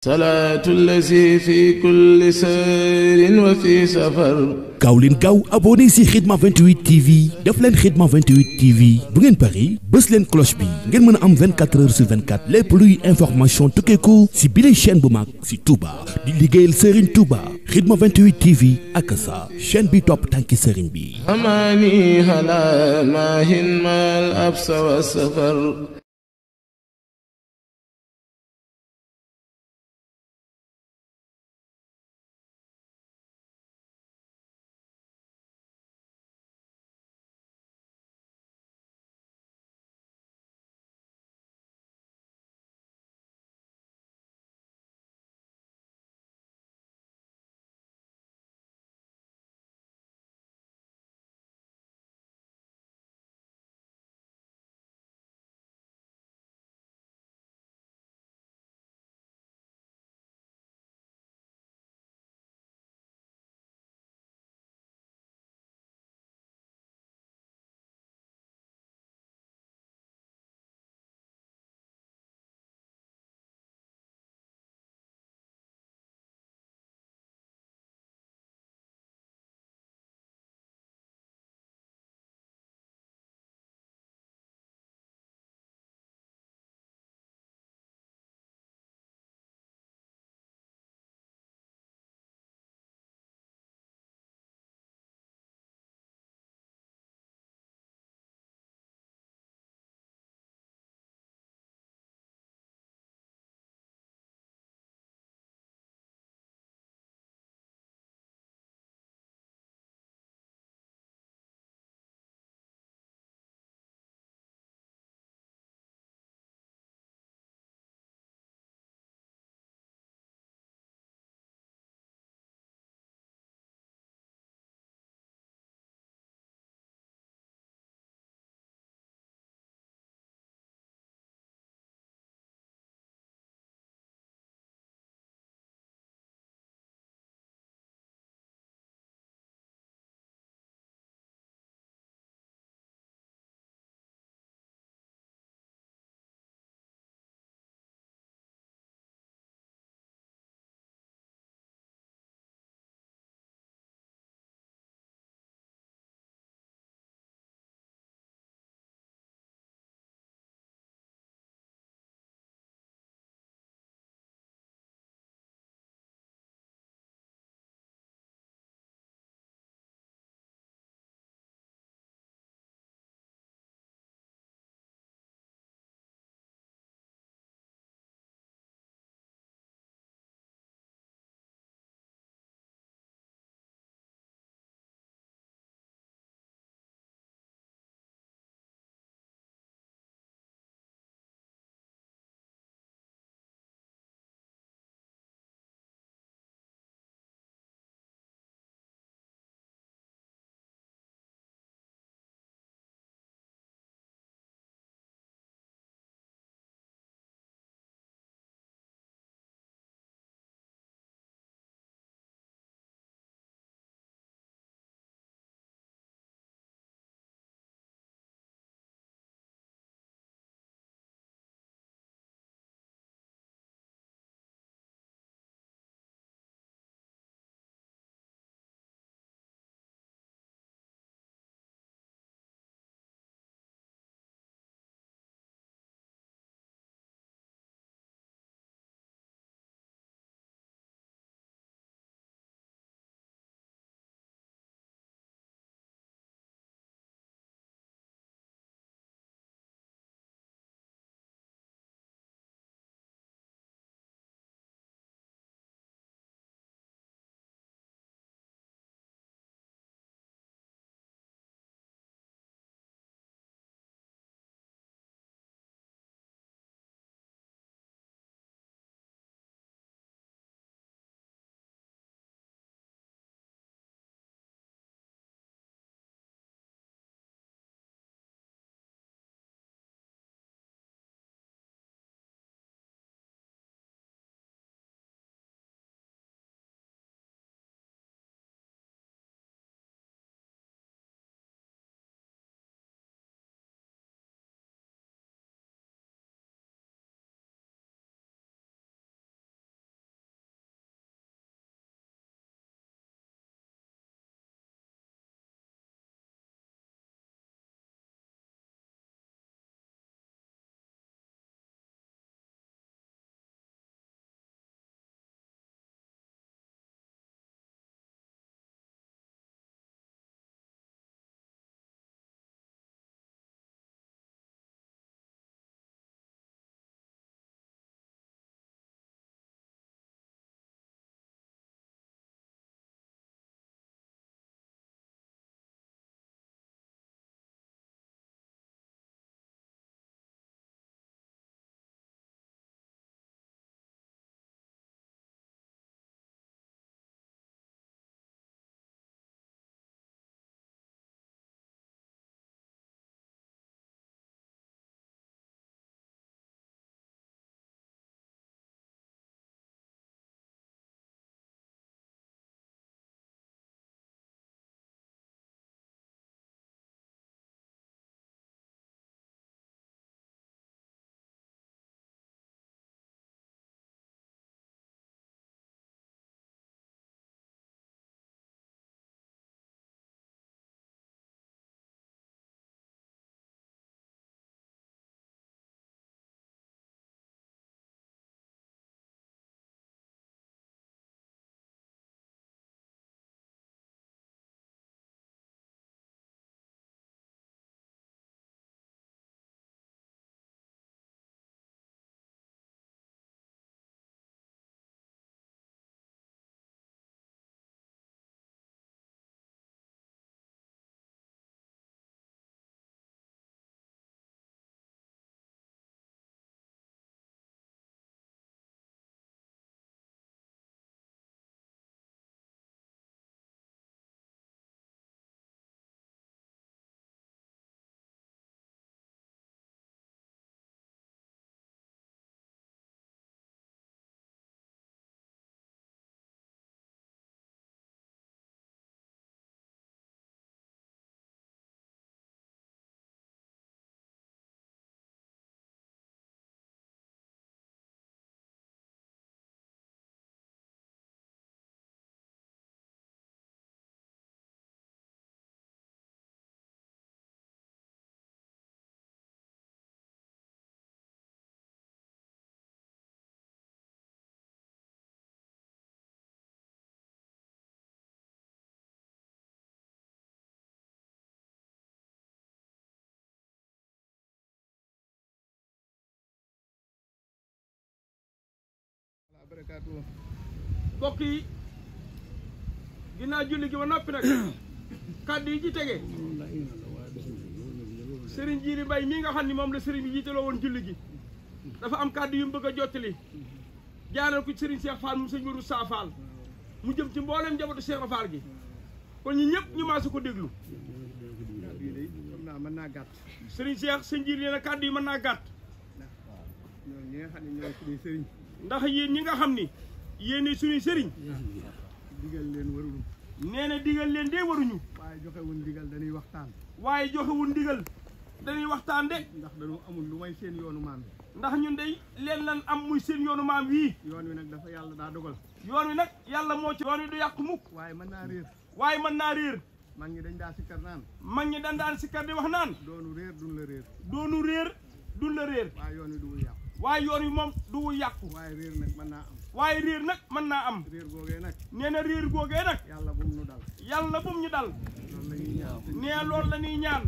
salaatu lazi fi kulli sayrin wa fi safar. gaaw leen gaaw abonné si Khidma 28 TV def leen Khidma 28 TV bu ngeen pari bës leen cloche bi ngeen mën a am 24 heures sur 24 lépp luy information tukkeeku si bile chaîne bu mag si Touba di liggéeyal Serigne Touba Khidma 28 TV ak sa chaîne bi topp tànki Serigne bi. amaani ala maahin maal absa wa safar. barakaatu. mbokk yi ginnaaw julli gi ba noppi nag kàddu yi ci tege sëriñ Jiili Mbay mii nga xam ni moom la sëriñ bi jiitaloo woon julli gi dafa am kàddu yu mu bëgg a jottali jaaral ko sëriñ Cheikh Fall mu sëñ Mourou Sa Fall mu jëm ci mboolem njabootu Cheikh Fall gi kon ñi ñëpp ñu maase ko déglu. kàddu yi day xam naa mën naa gàtt. sëriñ Cheikh sëñ Jiili nee na kàddu yi mën naa gàtt. ñoom ñi nga xam ne ñooy suñuy sëriñ. ndax yéen ñi nga xam ni yéen suñuy sëriñ. digal leen waruñu. nee na digal leen de waruñu. waaye joxewul digal dañuy waxtaan. waaye joxewul digal dañuy waxtaan de. ndax dañoo amul lu may seen yoonu maam bi. ndax ñun day leen lan am muy seen yoonu maam wii. yoon wi nag dafa yàlla daa dogal. yoon wi nag yàlla moo ci. yoon wi du yàqu mukk. waaye mën naa réer. waaye mën naa réer. mag ñi dañ daa sikkar naan. mag ñi dañ daan sikkar di wax naan. doonu réer duñ la réer. doonu réer duñ la réer. waaye yoon wi du yàqu. waaye yoon wi moom du yàqu. waaye réer nag mën naa am. waaye réer nag mën naa am. réer googee nag. nee na réer googee nag. yàlla bum nu dal. yàlla bum ñu dal. loolu la ñuy ñaan. nee loolu la ñuy ñaan.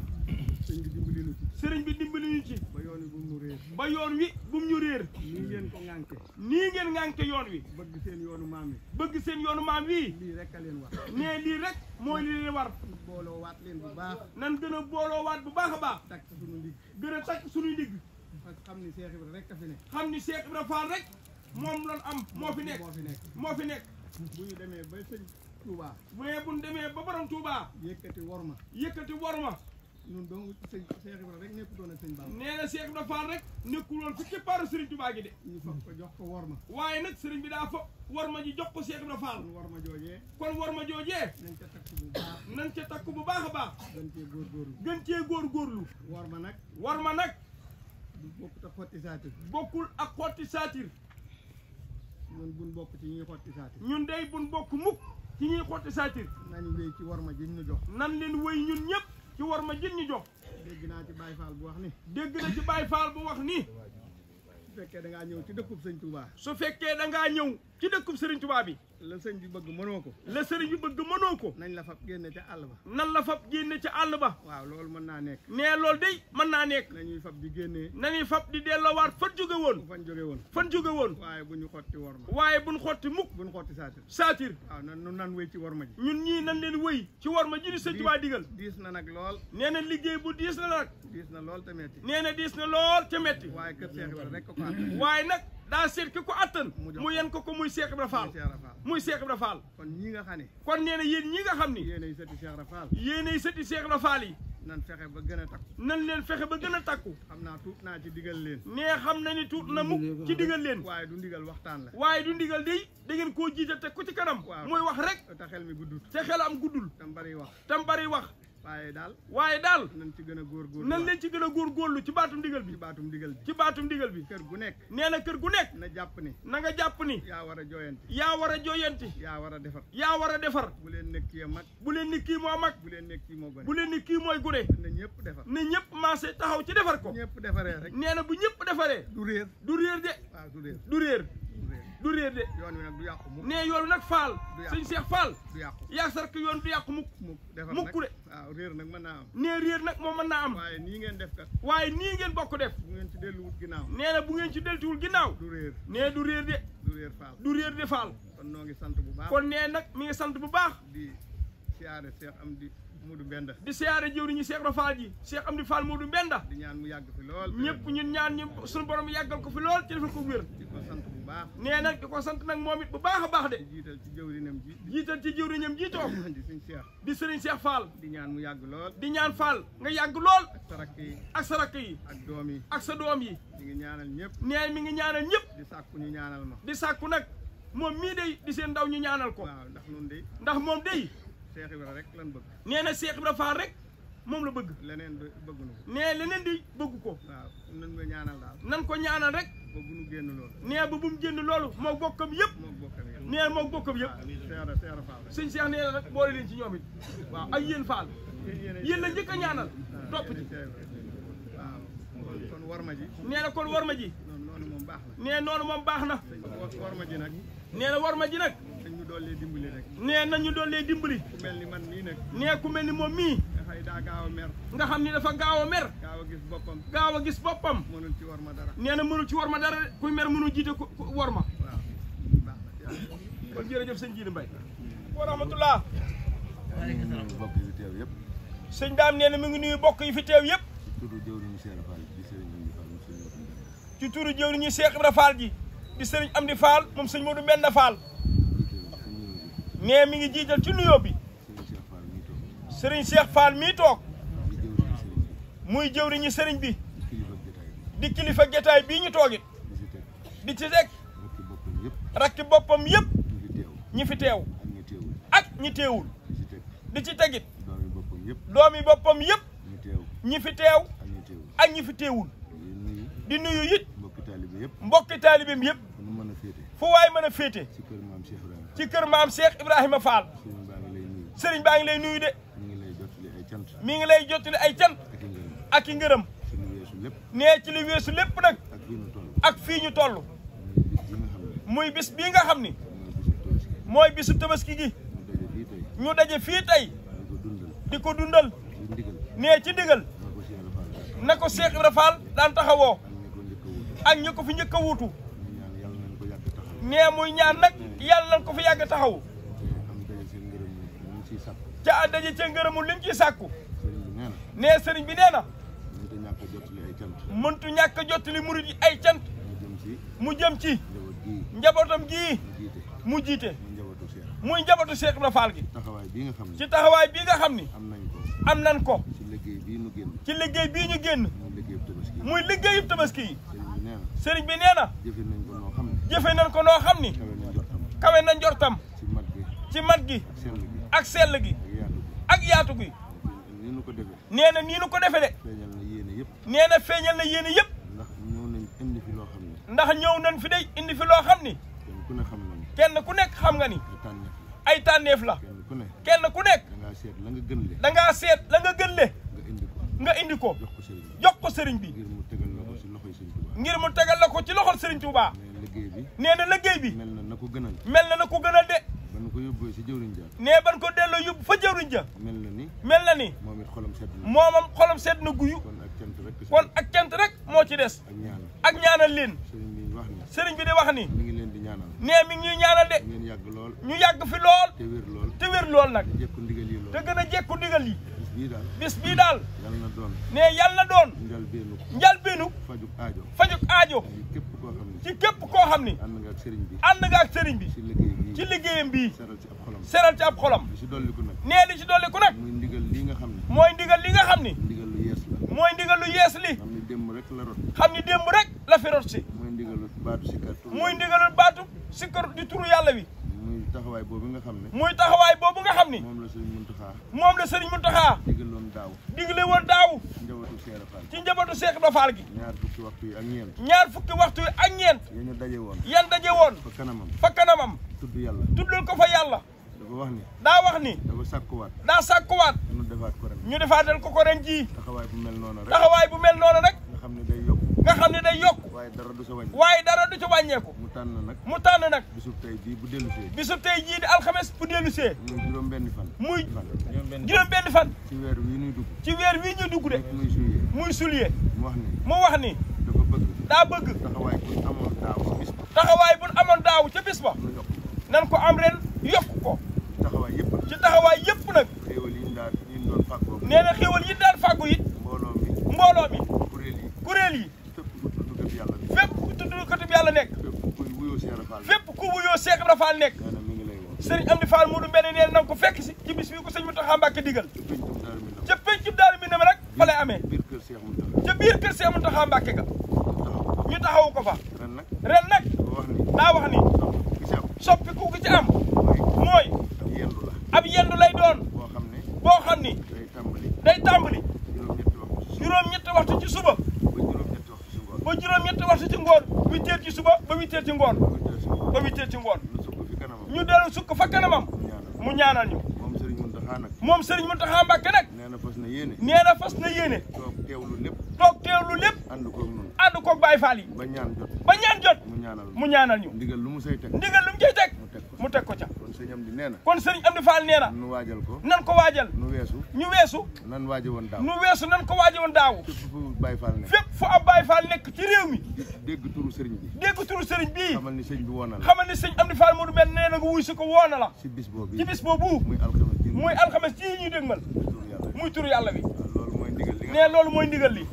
sëñ bi dimbali nu ci. sëriñ bi dimbali ñu ci. ba yoon wi bum nu réer. ba yoon wi bum ñu réer. nii ngeen ko ŋànke. nii ngeen ŋànke yoon wi. bëgg seen yoonu maam yi. bëgg seen yoonu maam wii. lii rek a leen war. nee lii rek mooy li leen war. booloo waat leen bu baax. nan gën a booloo waat bu baax a baax. takk suñu ndigg. gën a takk suñuy ndigg. parce que xam ni Cheikh Ibra rek a fi nekk. xam ni Cheikh Ibra Fall rek moom lan am moo fi nekk. moo fi nekk. moo fi nekk. bu ñu demee ba sëñ Touba. mais bu ñu demee ba borom Touba. yëkkati worma. yëkkati worma. ñun dong sëñ Cheikh Ibra rek nekkutoon ak sëñ Bamba. nee na Cheikh Ibra Fall rek nekkul woon fi képpaaru Serigne Touba gi de. ñu foog ko jox ko worma. waaye nag Serigne bi daa fa worma ji jox ko Cheikh Ibra Fall. kon worma joojee. kon worma joojee. nañ ca takk bu baax. nañ ca takk bu baax a baax. gën cee góorgóorlu. gën cee góorgóorlu. worma nag. worma nag. du bokkut ak xotti saatir. bokkul ak xotti saatir. ñun buñ bokk ci ñuy xotti saatir. ñun day buñ bokk mukk ci ñuy xotti saatir. nañ wéy ci worma ji ñu jox. nan leen wéy ñun ñëpp ci worma ji ñu jox. dégg naa ci Baye Fall bu wax ni. dégg na ci Baye Fall bu wax ni. su fekkee da ngaa ñëw ci dëkkub sëñ Touba. su fekkee da ngaa ñëw ci dëkkub Serigne Touba bi. la sëñ bi bëgg mënoo ko. la sëriñ bi bëgg mënoo ko. nañ la fab génne ca àll ba. nan la fab génne ca àll ba. waaw loolu mën naa nekk. nee loolu day mën naa nekk. nañuy fab di génnee. nañuy fab di delloowaat fan jóge woon. fu fan jóge woon. fan jóge woon. waaye bu ñu xotti worma. waaye buñ xotti mukk. buñ xotti saatir. saatir. waaw nan wéy ci worma ji. ñun ñii nan leen wéy ci worma ji di Sëñ Tuubaa digal. diis na nag lool. nee na liggéey bu diis na nag. diis na lool te metti. nee na diis na lool te metti. waaye kër Cheikh Ibra rek ko attan. waaye nag daa seet ki ko attan. mu yen ko muy Cheikh Ibra Fall. muy Cheikh Ibra Fall. kon ñi nga xam ne. kon nee na yéen ñi nga xam ni. yéenay sëti Cheikh Ibra Fall. yéenay sëti Cheikh Ibra Fall yi. nan fexe ba gën a takku. nan leen fexe ba gën a takku. xam naa tuut naa ci digal leen. nee xam na ni tuut na mukk ci digal leen. waaye du ndigal waxtaan la. waaye du ndigal day da ngeen koo jiite teg ko ci kanam. muy wax rek. te xel mi guddut. te xelam guddul. tam bari wax. tam bari wax. waaye daal. waaye daal. nañ ci gën a góorgóorlu. nan leen ci gën a góorgóorlu ci baatum ndigal bi. ci baatum ndigal bi. ci baatum ndigal bi. kër gu nekk. nee na kër gu nekk. na jàpp ni. na nga jàpp ni. yaa war a jooyanti. yaa war a jooyanti. yaa war a defar. yaa war a defar. bu leen nekk kii mag. bu leen ni kii moo mag. bu leen nekk kii moo gone. bu leen ni kii mooy gune. na ñëpp defar. na ñëpp maase taxaw ci defar ko. ñëpp defaree rek. nee na bu ñëpp defaree. du réer. du réer de. waaw du réer. du réer. du réer de. yoon wi nag du yàqu mukk. nee yoon nag Fall. sëñ Cheikh Fall. du yàqu. yaa sark yoon du yàqu mukk. defar mukk de. waaw réer nag mën naa am. nee réer nag moom mën naa am. waaye nii ngeen def kat. waaye nii ngeen bokk def. bu ngeen ci delluwut ginnaaw. nee na bu ngeen ci deltuwul ginnaaw. du réer. nee du réer de. du réer Fall. du réer de Fall. kon noo ngi sant bu baax. kon nee nag mi ngi sant bu baax. di siyaare Cheikh Amdi Modou Mbenda. di siyaare jëwriñu Cheikh Ibra Fall ji Cheikh Amdi Fall Modou Mbenda. di ñaan mu yàgg fi lool. ñëpp ñun ñaan ñi suñu borom yàggal ko fi lool ci defal ko wér. di ko sant bu baax. nee nag di ko sant nag moom it bu baax a baax de. di jiital ci jëwriñam ji. jiital ci jëwriñam ji toog. di suñ Cheikh. di sëriñ Cheikh Fall. di ñaan mu yàgg lool. di ñaan Fall nga yàgg lool. ak sa rakk yi. ak sa rakk yi. ak doom yi. ak sa doom yi. di ngi ñaanal ñëpp. nee mi ngi ñaanal ñëpp. di sàkku ñu ñaanal ma. di sàkku nag moom mii day di seen ndaw ñu ñaanal ko. waaw ndax nun de. ndax moom day. Cheikh Ibra rek lan bëgg. nee na Cheikh Ibra Fall rek moom la bëgg. leneen bëgguñu ko. nee leneen di bëgg ko. waaw nan nga ñaanal daal. nan ko ñaanal rek. ba bu nu génn loolu. nee ba bu mu génn loolu moo bokkam yëpp. moo bokkam yëpp. nee moo bokkam yëpp. Seera Fall. sëñ Cheikh nee na nag boole leen ci ñoom it. waaw ak yéen Fall. yéen la njëkk a ñaanal. topp ci. waaw kon warma ji. nee na kon warma ji. noonu moom baax na. nee noonu moom baax na. warma ji nag. nee na warma ji nag. dañ ñu doolee dimbali rek. nee nañu doolee dimbali. ku mel ni man nii nag. nee ku mel ni moom mii. dafay daa gaaw a mer. nga xam ni dafa gaaw a mer. gaaw a gis boppam. gaaw a gis boppam. mënul ci warma dara. nee na mënul ci warma dara kuy mer mënul jiite ku warma. waaw kon jërëjëf sëñ Jiili Mbay wa rahmatullah bokk yi fi teew yëpp sëñ daam nee na mi ngi nuyu bokk yi fi teew yëpp ci turu jëwriñu ci turu jëwriñu Cheikh Cheikh Fall di Serigne Amdi Fall Ibra Fall ji di sëriñ Amdi Fall moom sëñ Modou Mbenda Fall nee mi ngi jiital ci nuyoo bi sëriñ Cheikh Fall mii toog muy jëwriñu sëriñ bi di kilifa jotaay bii ñu toogit di ci teg rakki boppam yëpp ñi fi teew ak ñi teewul di ci tegit doomi boppam yëpp ñi fi teew ak ñi fi teewul di nuyu it mbokki taalibeem yëpp fu waay mën a féete ci kër maam Cheikh Ibrahima Fall sëriñ baa ngi lay nuyu de mi ngi lay jottali ay cant ak i ngërëm nee ci li weesu lépp nag ak fii ñu toll muy bis bii nga xam ni mooy bisu tabaski gi ñu daje fii tey di ko dundal nee ci digal na ko Cheikh Ibra Fall daan taxawoo ak ñi ko fi njëkk a wuutu nee muy ñaan nag yàlla nañ ko fi yàgg taxaw ca daje ca ngërëmul liñ ciy sàkku nee sëriñ bi nee na mëntu ñàkk a jottali murid yi ay cant mu jëm ci njabootam gii mu jiite muy njabootu Cheikh Ibra Fall gi ci taxawaay bii nga xam ni am nañ ko ci liggéey bii ñu génn muy liggéeyub tabaski yi sëriñ bi nee na jëfe nañ ko noo xam ni kawe na njortam ci mat gi ak sell gi ak yaatu gi nee na nii nu ko defe de nee na feeñal na yéene yëpp ndax ñëw nañ fi day indi fi loo xam ni kenn ku nekk xam nga ni ay tànneef la kenn ku nekk dangaa seet la nga gën le nga indi ko jox ko sëriñ bi ngir mu tegal la ko ci loxol sëriñ Touba nee na liggéey bi mel na na ko gënal de nee ban ko delloo yóbbu fa jëwriñ ja mel na ni moomam xolam sedd na guyu kon ak cant rek moo ci des ak ñaanal leen sëriñ bi di wax ni nee mi ngi ñuy ñaanal de ñu yàgg fi lool te wér lool nag te gën a jekku ndigal yi bis bii daal nee yàlla na doon njalbeenu fajuk aajo ci képp koo xam ni ànd nga ak sëriñ bi ci liggéeyam bii seral ci ab xolam nee li ci dolliku nag mooy ndigal li nga xam ni mooy ndigal lu yees li xam ni démb rek la fi rot si muy ndigalul baatu sikkar di turu yàlla wi muy taxawaay boobu nga xam ni moom la sëriñ Muntaxa digle woon daaw ci njabootu Cheikh Ibra Fall gi ñaar fukki waxtu yi ak ñeent yan daje woon fa kanamam tuddul ko fa yàlla daa wax ni daa sàkkuwaat ñu defaatal ko ren jii taxawaay bu mel noonu rek nga xam ne day yokk waaye dara du ca wàññeeku mu tànn nag bisub tey jii di alxames bu dellusee muy juróom-benn fan ci weer wii ñuy dugg de muy soulier mu wax ni daa bëgg taxawaay bu amoon daaw ca bis ba nan ko am ren yokk ko ci taxawaay yëpp nag nee na xéwal yi daan fàggu it mbooloo mi kuréel yi fépp ku tudd katub yàlla nekk fépp ku wuyoo Cheikh Ibra Fall nekk sëriñ Amdi Fall Modou Mbene nee na ko fekk si ci bis bi ko sëñ Mountakha Mbacké digal ca pencub Daaru Minam rek fa lay amee ca biir kër Cheikh Mountakha Mbacké ga ñu taxawu ko fa ren nag daa wax ni soppi ku ci am mooy ab yendu lay doon boo xam ni day tàmbali juróom-ñetti waxtu ci suba ba juróom-ñetti waxtu ci ngoon 8 heures ci suba ba 8 heures ci ngoon ba 8 heures ci ngoon ñu dellu sukk fa kanamam mu ñaanal ñu moom Serigne Mountakha Mbacké nag nee na fas na yéene toog teewlu lépp ànd koog Baye Fall yi ba ñaan jot mu ñaanal ñu ndigal lu mu cay teg mu teg ko ca sëñ Amdi nee na kon sëriñ Amdi Fall nee na nu waajal ko nan ko waajal nu weesu ñu weesu nan waaje woon daaw nu weesu nan ko waaje woon daaw fépp fu Baye Fall ne fépp fu ab Baye Fall nekk ci réew mi dégg turu sëriñ bi dégg turu sëriñ bii xamal ni sëñ bi woona la xamal ni sëñ Amdi Fall Modou Mbène nee na nga wuy si ko woona la ci bis boobu ci bis boobu muy alxames ji ñuy dégmal muy turu yàlla bi loolu mooy ndigal li nee loolu mooy ndigal li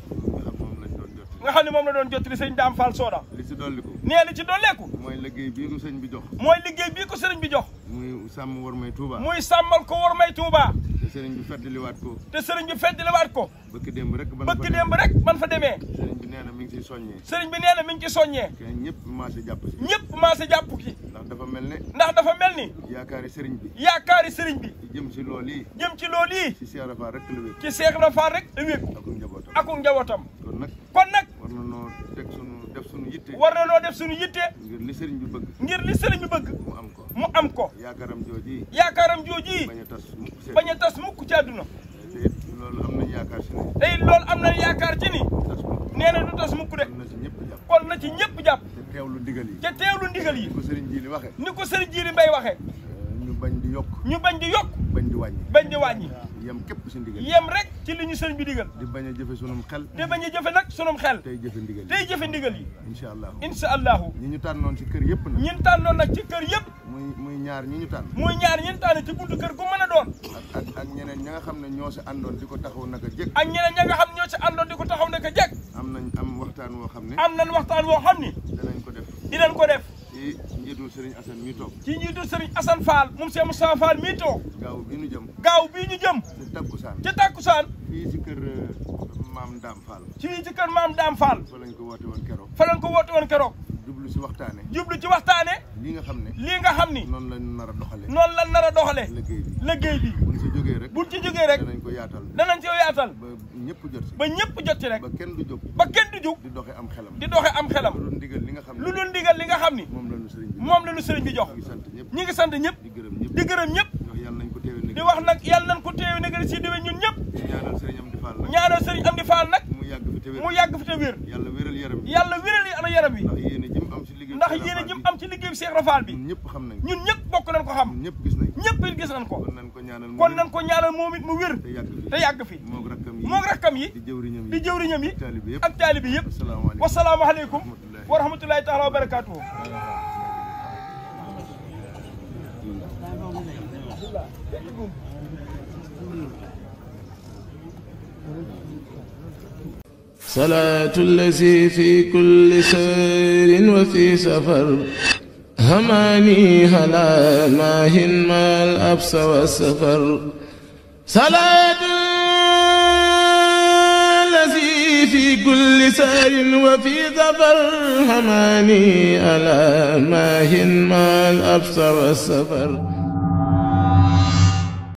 nga xam ne moom la doon jottali sëñ Daam Fall Soda li ci dolliku nee li ci dolleeku mooy liggéey bii ko sëñ bi jox mooy liggéey bii ko sëriñ bi jox muy sàmm war may Touba muy sàmmal ko war may Touba te sëriñ bi feddliwaat ko te sëriñ bi feddliwaat ko bëkk démb rek ban fa demee sëriñ bi nee na mi ngi ciy soññee sëriñ bi nee na mi ngi ci soññee kenn ñëpp maase jàpp ci ñëpp maase jàpp ci ndax dafa mel ni yaakaari sëriñ bi jëm ci loolu yi ci Cheikh Rafa rek la wékk ci Cheikh Rafa rek la wékk ak njabootam kon nag war na noo def suñu yitte ngir li sëriñ bi bëgg mu am ko yaakaaram jooji bañ a tas mukk ci àdduna te loolu am nañ yaakaar ci ni tey loolu am nañ yaakaar ci ni nee na du tas mukk de kon na ci ñëpp jàpp te teewlu ndigal yi ni ko sëriñ Jili Mbay waxe ñu bañ di yokk bañ di wàññi yem képp ci ndigal yem rek ci li ñu sëriñ bi digal di bañ a jëfe sunum xel di bañ a jëfe nag sunum xel tey jëfe ndigal yi insha allahu ñi ñu tànnoon ci kër yëpp nag ñi tànnoon nag ci kër yëpp muy ñaar ñi ñu tànn ci buntu kër gu mën a doon ak ñeneen ña nga xam ne ñoo si àndoon di ko taxaw naka jëkk am waxtaan woo xam ne dinañ ko def ci njiitul Serigne Assane mii toog ci njiitul Serigne Assane Fall moom Cheikh Moustapha Fall mii toog gaaw bii ñu jëm ci takkusaan fii ci kër maam Dame Fall fa lañ ko woote woon keroog jublu ci waxtaane lii nga xam ni noonu lañ nar a doxale liggéey bi buñ ci jógee rek danañ ci yaatal ba ñëpp jot ci rek ba kenn du jóg di doxe am xelam lu dul ndigal li nga xam ni moom la ñu sëriñ bi jox ñi ngi sant ñëpp di gërëm ñëpp di wax nag yàlla nañ ko teewe nag si déwén ñun ñëpp ñaanal sëriñ Amdi Fall nag mu yàgg fi te wér yàlla wéral yaram wi ndax yéene jëm am ci liggéey bi Cheikh Rafal bi ñun ñëpp bokk nañ ko xam ñëpp it gis nañ ko kon nañ ko ñaanal moom it mu wér te yàgg fi moog rakkam yi di jëwriñam yi ak taalibe yëpp wasalaamu aleykum wa rahmatullahi taala wa barakatuhu صلاة الذي في كل سير وفي سفر هماني هلا ماهن ما الأبس والسفر صلاة الذي في كل سير وفي سفر هماني هلا ماهن ما الأبس والسفر